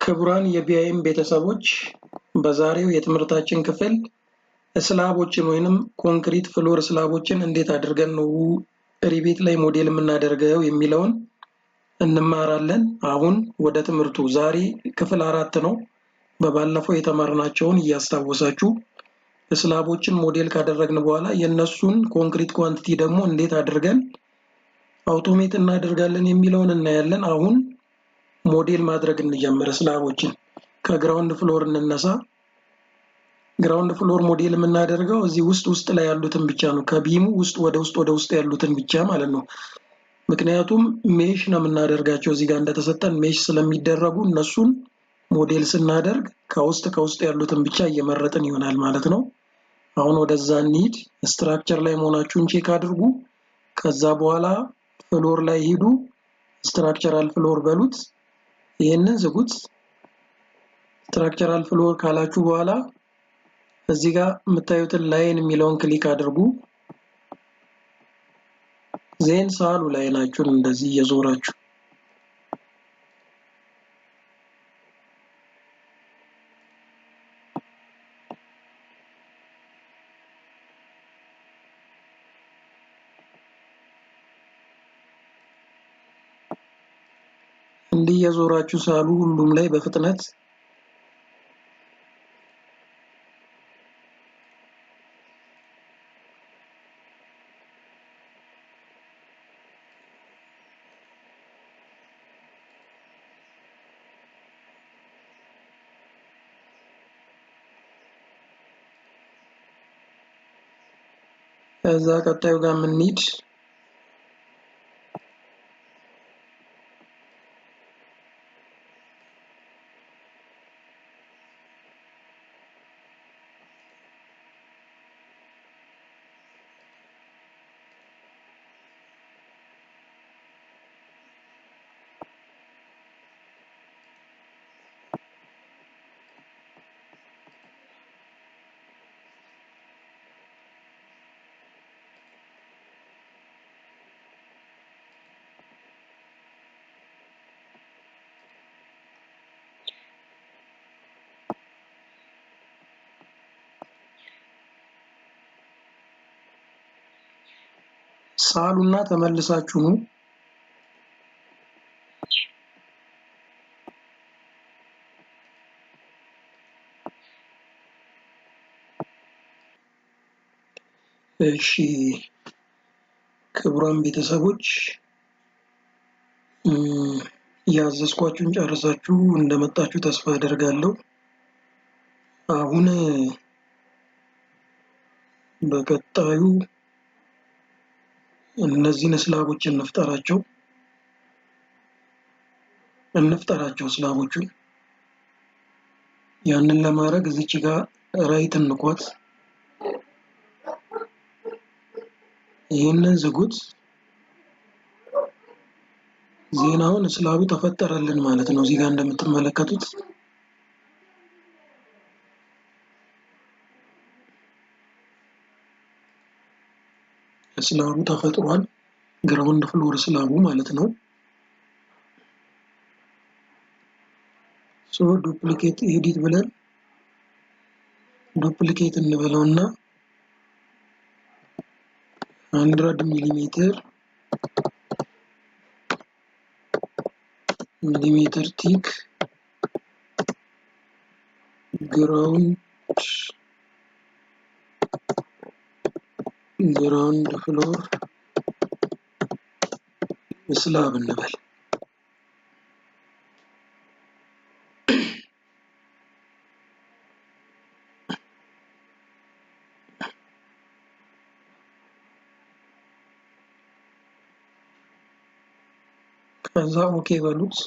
ክቡራን የቢአይኤም ቤተሰቦች በዛሬው የትምህርታችን ክፍል ስላቦችን ወይንም ኮንክሪት ፍሎር ስላቦችን እንዴት አድርገን ነው ሪቤት ላይ ሞዴል የምናደርገው የሚለውን እንማራለን። አሁን ወደ ትምህርቱ ዛሬ ክፍል 4 ነው። በባለፈው የተማርናቸውን እያስታወሳችሁ ስላቦችን ሞዴል ካደረግን በኋላ የነሱን ኮንክሪት ኳንቲቲ ደግሞ እንዴት አድርገን አውቶሜት እናደርጋለን የሚለውን እናያለን። አሁን ሞዴል ማድረግ እንጀምር። ስላቦችን ከግራውንድ ፍሎር እንነሳ። ግራውንድ ፍሎር ሞዴል የምናደርገው እዚህ ውስጥ ላይ ያሉትን ብቻ ነው። ከቢሙ ወደ ውስጥ ያሉትን ብቻ ማለት ነው። ምክንያቱም ሜሽ ነው የምናደርጋቸው እዚህ ጋር እንደተሰጠን ሜሽ ስለሚደረጉ እነሱን ሞዴል ስናደርግ ከውስጥ ያሉትን ብቻ እየመረጥን ይሆናል ማለት ነው። አሁን ወደዛ እንሂድ። ስትራክቸር ላይ መሆናችሁን ቼክ አድርጉ። ከዛ በኋላ ፍሎር ላይ ሂዱ። ስትራክቸራል ፍሎር በሉት። ይሄንን ዝጉት። ስትራክቸራል ፍሎር ካላችሁ በኋላ እዚህ ጋር የምታዩትን ላይን የሚለውን ክሊክ አድርጉ። ዜን ሳሉ ላይናችሁን እንደዚህ እየዞራችሁ እንዲህ እየዞራችሁ ሳሉ ሁሉም ላይ በፍጥነት ከዛ ቀጣዩ ጋር የምንሄድ ሳሉና ተመልሳችሁ ነው። እሺ ክቡራን ቤተሰቦች ያዘዝኳችሁን ጨርሳችሁ እንደመጣችሁ ተስፋ አደርጋለሁ። አሁን በቀጣዩ እነዚህን ስላቦችን እንፍጠራቸው ስላቦቹን። ያንን ለማድረግ እዚች ጋር ራይት እንኳት፣ ይሄንን ዝጉት። ዜናውን ስላቡ ተፈጠረልን ማለት ነው። እዚህ ጋር እንደምትመለከቱት ስላቡ ተፈጥሯል። ግራውንድ ፍሎር ስላቡ ማለት ነው። ዱፕሊኬት ኤዲት ብለን ዱፕሊኬት እንበለውና 100 ሚሊሜትር ቲክ ግራውንድ ፍሎር ስላብ እንበል። ከዛ ኦኬ በሉት።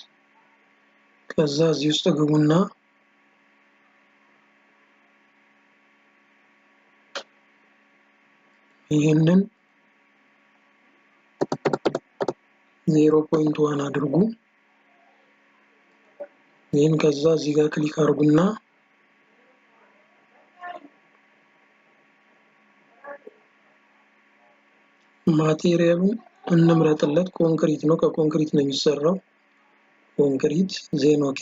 ከዛ እዚህ ውስጥ ግቡና ይሄንን 0.1 አድርጉ። ይሄን ከዛ እዚህ ጋር ክሊክ አድርጉና ማቴሪያሉን እንምረጥለት። ኮንክሪት ነው፣ ከኮንክሪት ነው የሚሰራው። ኮንክሪት ዜን ኦኬ።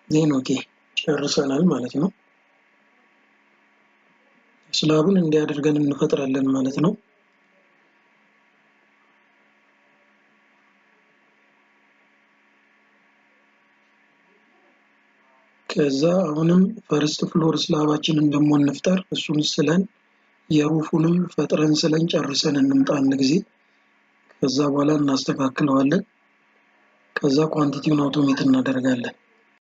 ዜን ኦኬ ጨርሰናል ማለት ነው። ስላቡን እንዲያደርገን እንፈጥራለን ማለት ነው። ከዛ አሁንም ፈርስት ፍሎር ስላባችንን ደግሞ እንፍጠር። እሱን ስለን የሩፉንም ፈጥረን ስለን ጨርሰን እንምጣ አንድ ጊዜ። ከዛ በኋላ እናስተካክለዋለን። ከዛ ኳንቲቲውን አውቶሜት እናደርጋለን።